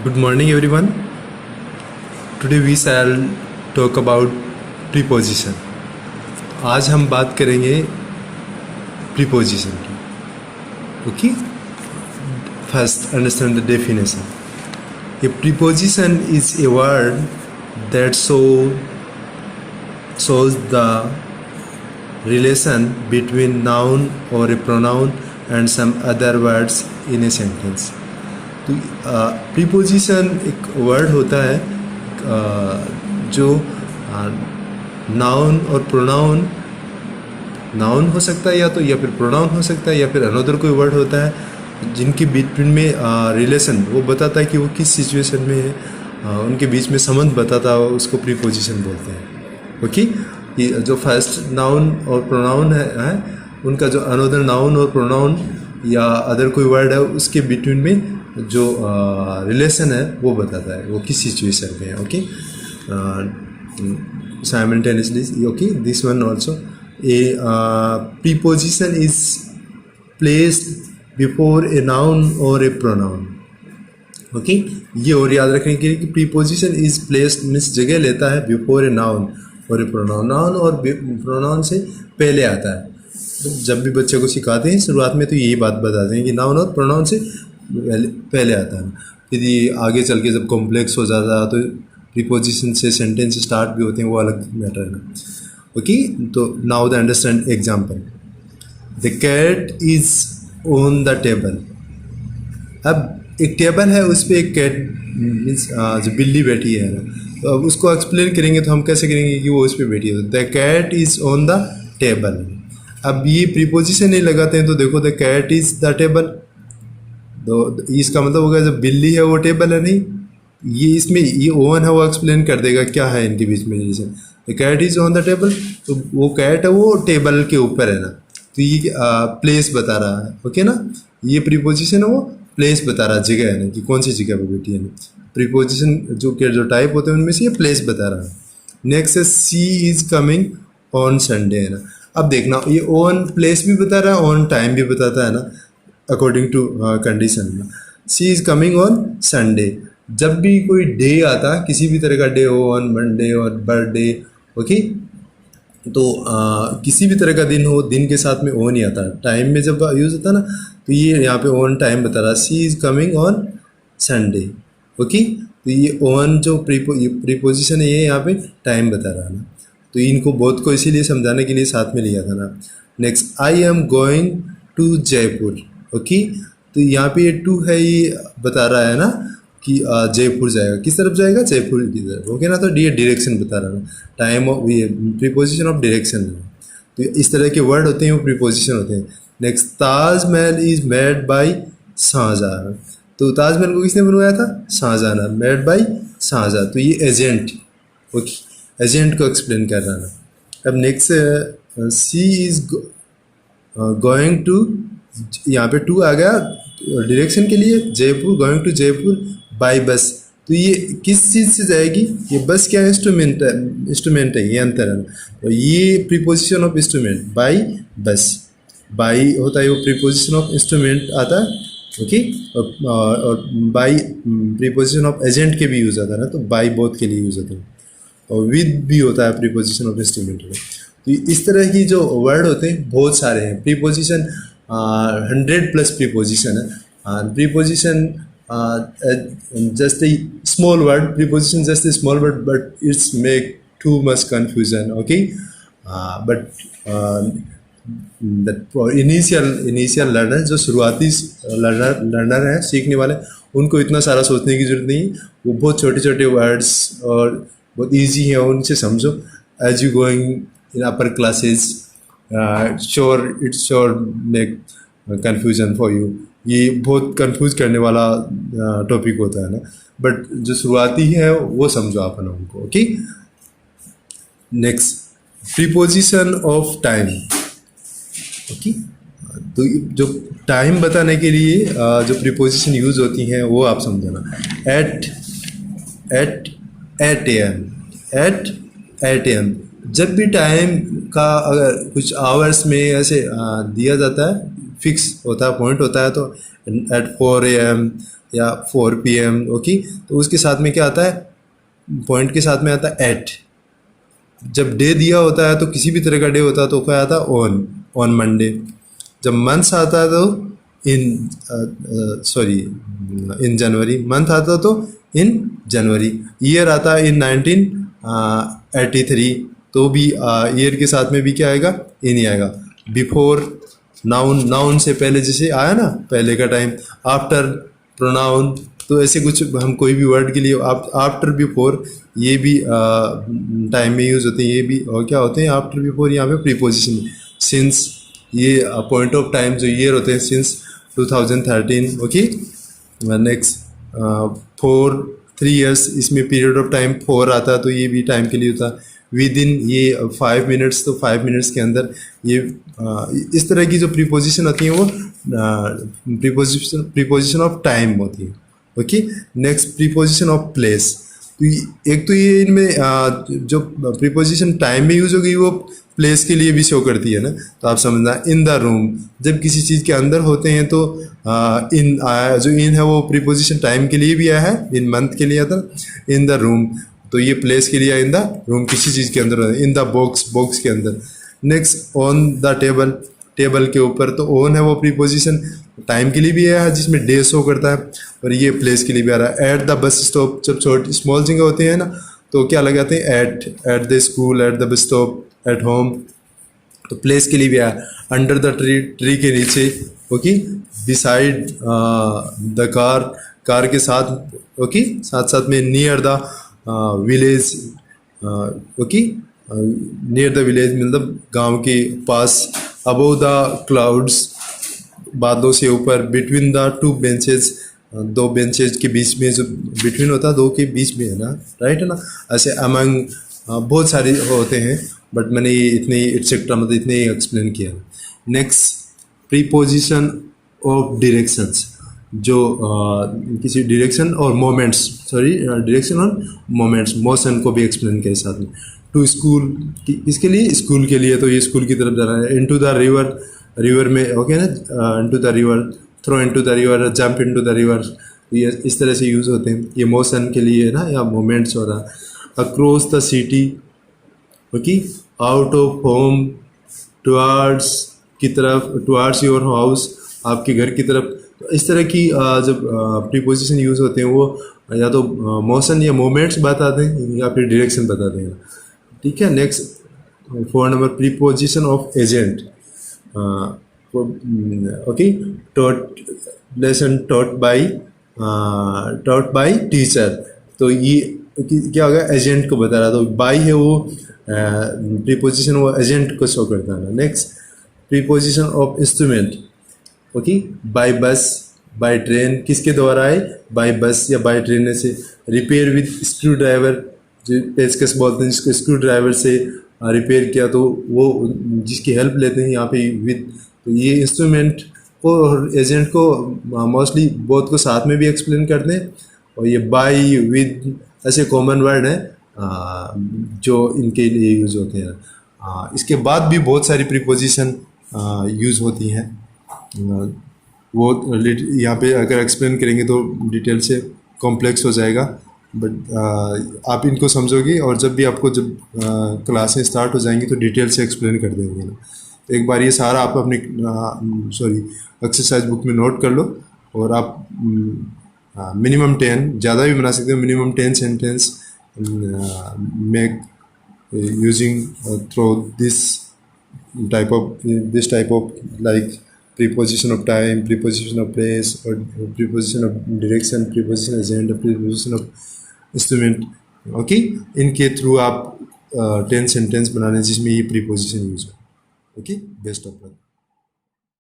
Good morning, everyone. Today we shall talk about preposition. आज हम बात करेंगे preposition की. Okay? First, understand the definition. A preposition is a word that shows the relation between noun or a pronoun and some other words in a sentence. तो preposition एक word होता है जो नाउन और प्रोनाउन, नाउन हो सकता है या फिर प्रोनाउन हो सकता है या फिर अनदर कोई वर्ड होता है जिनके बिटवीन में रिलेशन वो बताता है कि वो किस सिचुएशन में है, उनके बीच में संबंध बताता है, उसको प्रीपोजिशन बोलते हैं. ओके, ये जो फर्स्ट नाउन और प्रोनाउन है उनका जो अनदर नाउन और प्रोनाउन या अदर कोई वर्ड है उसके बिटवीन में जो रिलेशन है वो बताता है वो किस सिचुएशन में है. Okay, simultaneously. Okay, this one also a preposition is placed before a noun और ए प्रोनाउन. ओके, ये और याद रखने के लिए कि प्रीपोजिशन इज प्लेस्ड मीन्स जगह लेता है बिफोर ए नाउन और ए प्रोनाउन. नाउन और प्रोनाउन से पहले आता है. जब भी बच्चे को सिखाते हैं शुरुआत में तो यही बात बताते हैं कि नाउन और प्रोनाउन से पहले आता है. फिर ये आगे चल के जब कॉम्प्लेक्स हो जाता है तो प्रीपोजिशन से सेंटेंस स्टार्ट भी होते हैं, वो अलग मैटर है. ओके, तो now the understand example. The cat is on the table. अब एक टेबल है उस पर एक कैट मीन्स जो बिल्ली बैठी है ना, तो अब उसको एक्सप्लेन करेंगे तो हम कैसे करेंगे कि वो उस पर बैठी है. The cat is on the table. अब ये प्रीपोजिशन नहीं लगाते हैं तो देखो the cat is the table, तो इसका मतलब होगा जब बिल्ली है वो टेबल है नहीं. ये इसमें ये ओवन है वो एक्सप्लेन कर देगा क्या है इनके बीच में relation. The cat is on the table, तो वो कैट है वो टेबल के ऊपर है ना, तो ये प्लेस बता रहा है. ओके ना, ये प्रीपोजिशन है वो प्लेस बता रहा है, जगह है ना कि कौन सी जगह पर बैठी है ना. प्रीपोजिशन जो टाइप होते हैं उनमें से ये प्लेस बता रहा है. नेक्स्ट है सी इज कमिंग ऑन संडे है ना. अब देखना ये ऑन प्लेस भी बता रहा है, ऑन टाइम भी बताता है ना according to condition. She is coming on Sunday. जब भी कोई डे आता, किसी भी तरह का डे हो, ऑन मंडे और बर्थडे, ओके, तो किसी भी तरह का दिन हो, दिन के साथ में ऑन ही आता है. टाइम में जब यूज़ होता है ना तो ये यहाँ पे ऑन टाइम बता रहा है. She is coming on Sunday. Okay, तो ये ऑन जो प्रीपोजिशन है ये यहाँ पे टाइम बता रहा है ना, तो इनको बहुत को इसीलिए समझाने के लिए साथ में लिया था ना. Next, I am going to Jaipur. Okay, तो यहाँ पे ये टू है, ये बता रहा है ना कि जयपुर जाएगा. किस तरफ जाएगा? जयपुर की तरफ. ओके ना, तो ये डायरेक्शन बता रहा है ना. टाइम ऑफ ये प्रीपोजिशन ऑफ डायरेक्शन है. तो इस तरह के वर्ड होते हैं वो प्रीपोजिशन होते हैं. Next, Taj Mahal is made by Shah Jahan. तो ताजमहल को किसने बनवाया था? शाहजहां ने. मेड बाय शाहजहां, तो ये एजेंट. ओके, एजेंट को एक्सप्लेन कर रहा है. अब next, she is going to, यहाँ पे टू आ गया डायरेक्शन के लिए. Jaipur, going to Jaipur by bus. तो ये किस चीज़ से जाएगी? ये बस क्या इंस्ट्रूमेंट है? इंस्ट्रूमेंट है, ये अंतर है. तो ये preposition of instrument. Bye bus, bye होता है वो प्रीपोजिशन ऑफ इंस्ट्रूमेंट आता है. ओके, और बाय प्रीपोजिशन ऑफ एजेंट के भी यूज़ आता है ना, तो बाय बोथ के लिए यूज़ होता है. और विद भी होता है प्रीपोजिशन ऑफ इंस्ट्रूमेंट में. तो इस तरह की जो वर्ड होते हैं बहुत सारे हैं. प्रीपोजिशन 100+ प्रीपोजिशन है. Preposition just a small word. Preposition just a small word but it's make too much confusion. Okay, but initial learner, जो शुरुआती लर्नर हैं, सीखने वाले, उनको इतना सारा सोचने की जरूरत नहीं. वो बहुत छोटे छोटे वर्ड्स और बहुत ईजी है, उनसे समझो. As you going in upper classes, sure make confusion for you. ये बहुत कंफ्यूज करने वाला टॉपिक होता है ना, बट जो शुरुआती है वो समझो आप ना उनको. Okay, next, preposition of time. Okay, तो जो टाइम बताने के लिए जो प्रीपोजिशन यूज़ होती हैं वो आप समझना. Eight 8 AM. एट AM, जब भी टाइम का अगर कुछ आवर्स में ऐसे दिया जाता है, फिक्स होता है, पॉइंट होता है, तो एट 4 AM या 4 PM, ओके। तो उसके साथ में क्या आता है, पॉइंट के साथ में आता है एट। जब डे दिया होता है तो किसी भी तरह का डे होता है तो क्या आता है ऑन मंडे। जब मंथ्स आता है तो इन इन जनवरी, मंथ आता है तो इन जनवरी। ईयर आता है इन 1983, तो भी ईयर के साथ में भी क्या आएगा, इन ही आएगा। बिफोर नाउन, नाउन से पहले जैसे आया ना पहले का टाइम। आफ्टर प्रोनाउन, तो ऐसे कुछ हम कोई भी वर्ड के लिए आफ्टर बिफोर ये भी टाइम में यूज़ होते हैं, ये भी और क्या होते हैं आफ्टर बिफोर यहाँ पे प्रीपोजिशन। सिंस, ये पॉइंट ऑफ टाइम जो ईयर होते हैं, since 2013, okay. Next for 3 years, इसमें पीरियड ऑफ टाइम 4 आता है तो ये भी टाइम के लिए होता है। विद इन, ये 5 मिनट्स, तो 5 मिनट्स के अंदर। ये इस तरह की जो प्रीपोजिशन होती हैं वो प्रीपोजिशन ऑफ टाइम होती है, okay. Next preposition of place. तो एक तो ये इनमें जो प्रीपोजिशन टाइम में यूज़ होगी वो प्लेस के लिए भी शो करती है ना, तो आप समझना। इन द रूम, जब किसी चीज़ के अंदर होते हैं तो इन आया, जो इन है वो प्रीपोजिशन टाइम के लिए भी आया है, इन मंथ के लिए आता है। इन द रूम, तो ये प्लेस के लिए आया, इन द रूम किसी चीज़ के अंदर, इन द बॉक्स, बॉक्स के अंदर। Next on the table, table के ऊपर, तो ऑन है वो प्रीपोजिशन टाइम के लिए भी आया है जिसमें डे शो करता है, और ये प्लेस के लिए भी आ रहा है। एट द बस स्टॉप, जब छोटी स्मॉल जगह होती है ना तो क्या लगाते हैं, at the school, at the bus stop, at home, तो प्लेस के लिए भी आया। अंडर द ट्री, ट्री के नीचे, okay. Beside the car, car के साथ, ओके, साथ साथ में। Near the village, okay, near the village मतलब गांव के पास। अबव द क्लाउड्स, बादलों से ऊपर। बिटवीन द 2 बेंचेज, 2 बेंचेज के बीच में, जो बिटवीन होता है 2 के बीच में है ना, राइट है ना। ऐसे अमंग बहुत सारे होते हैं, बट मैंने ये इतने एटसेट्रा मतलब इतने ही एक्सप्लेन किया। नेक्स्ट प्रीपोजिशन ऑफ डायरेक्शंस, जो किसी डायरेक्शन और मोमेंट्स, डायरेक्शन और मोमेंट्स, मोशन को भी एक्सप्लेन किया साथ में। टू स्कूल, इसके लिए स्कूल के लिए, तो ये स्कूल की तरफ जा रहा है। इनटू द रिवर, रिवर में, ओके ना, into the river, throw into the river, jump into the river, ये इस तरह से यूज़ होते हैं। ये मोशन के लिए है ना, या मोमेंट्स हो रहा है। Across the city, okay. Out of home, towards की तरफ, टुवार्ड्स योर हाउस, आपके घर की तरफ। तो इस तरह की जब प्रीपोजिशन यूज़ होते हैं वो या तो मोशन या मोमेंट्स बताते हैं या फिर डायरेक्शन बताते हैं, ठीक है। Next 4 number preposition of agent, okay. Taught, lesson taught by teacher, तो ये क्या होगा, एजेंट को बता रहा, तो बाई है वो प्रीपोजिशन, वो एजेंट को शो करता है। Next preposition of instrument, okay. By bus, by train, किसके द्वारा आए, बाय बस या बाय ट्रेन से। रिपेयर विद स्क्रू ड्राइवर, जो पेचकस बोलते हैं जिसको, स्क्रू ड्राइवर से रिपेयर किया, तो वो जिसकी हेल्प लेते हैं यहाँ पे विद। तो ये इंस्ट्रूमेंट को और एजेंट को मोस्टली बोथ को साथ में भी एक्सप्लेन करते हैं। और ये बाय, विद ऐसे कॉमन वर्ड हैं जो इनके लिए यूज़ होते हैं। इसके बाद भी बहुत सारी प्रीपोजिशन यूज़ होती हैं, वो यहाँ पे अगर एक्सप्लेन करेंगे तो डिटेल से कॉम्प्लेक्स हो जाएगा, बट आप इनको समझोगे और जब भी आपको जब क्लासें स्टार्ट हो जाएंगी तो डिटेल से एक्सप्लेन कर देंगे ना। तो एक बार ये सारा आप अपनी एक्सरसाइज बुक में नोट कर लो, और आप मिनिमम 10, ज़्यादा भी बना सकते हो, minimum 10 sentence make using through this type of like preposition of time, preposition of place, or preposition of direction, preposition agent, preposition of instrument, okay. इनके थ्रू आप 10 सेंटेंस बनाने जिसमें ये प्रीपोजिशन यूज हो, ओके। Best of luck.